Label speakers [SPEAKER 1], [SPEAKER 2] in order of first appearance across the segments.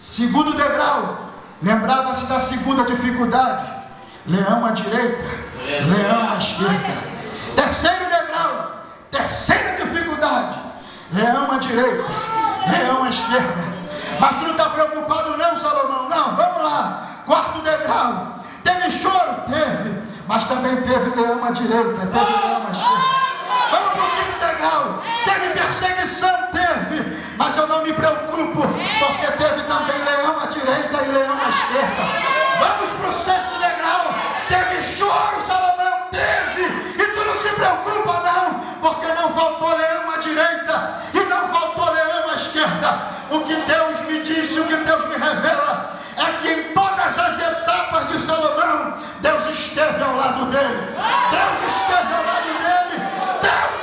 [SPEAKER 1] Segundo degrau, lembrava-se da segunda dificuldade: leão à direita, leão à esquerda. Terceiro degrau, terceira dificuldade: leão à direita, leão à esquerda. Mas tu não está preocupado não, Salomão? Não, vamos lá. Quarto degrau, teve choro? Teve. Mas também teve leão à direita, teve leão à esquerda. Vamos para o quinto degrau, teve perseguição? Teve. Mas eu não me preocupo, porque teve também leão à direita e leão à esquerda. Vamos para o sexto degrau, teve choro, Salomão? Teve. E tu não se preocupa não, porque não faltou leão à direita e não faltou leão à esquerda. O que Deus me disse, o que Deus me revela, é que em todas as etapas de Salomão, Deus esteve ao lado dele. Deus esteve ao lado dele. Deus.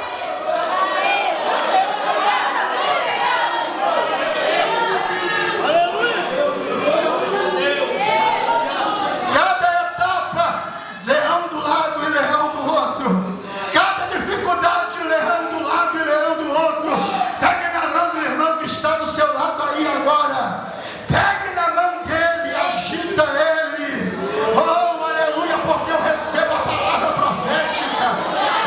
[SPEAKER 1] Cada etapa, leão do lado e leão do outro. Cada dificuldade, leão do lado e leão do outro. Pegue na mão do irmão que está do seu lado aí agora. Pegue na mão dele, agita ele. Oh, aleluia, porque eu recebo a palavra profética.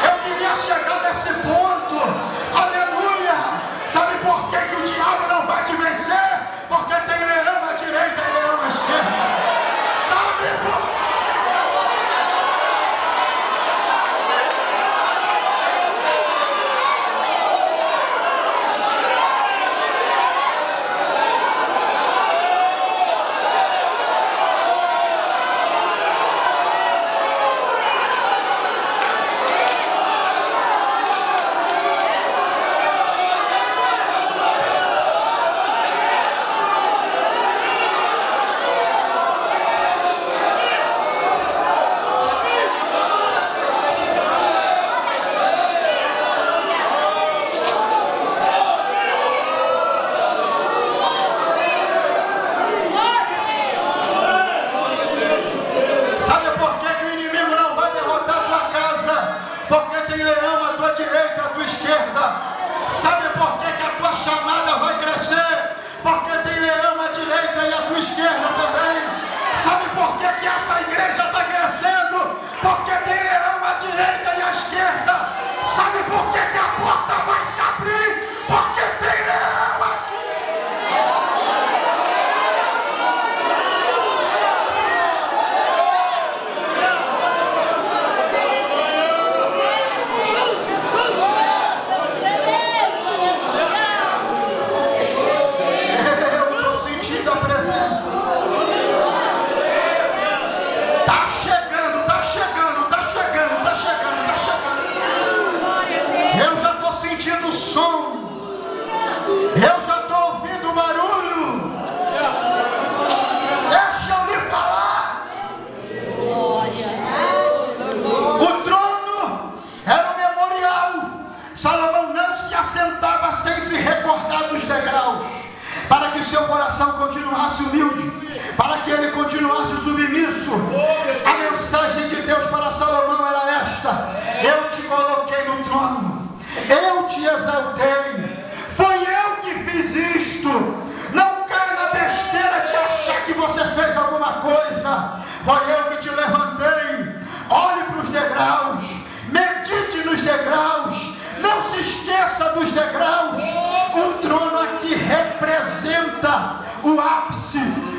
[SPEAKER 1] Eu queria chegar nesse ponto. Aleluia. Sabe por que o diabo não vai te vencer? Porque tem leão à direita e leão à esquerda. Sabe por quê? Continuasse humilde, para que ele continuasse submisso. A mensagem de Deus para Salomão era esta: eu te coloquei no trono, eu te exaltei, foi eu que fiz isto. Não caia na besteira de achar que você fez alguma coisa. Foi eu que te levantei. Olhe para os degraus, medite nos degraus, não se esqueça dos degraus. O trono aqui representa o ápice,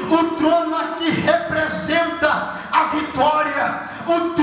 [SPEAKER 1] o trono aqui representa a vitória, o trono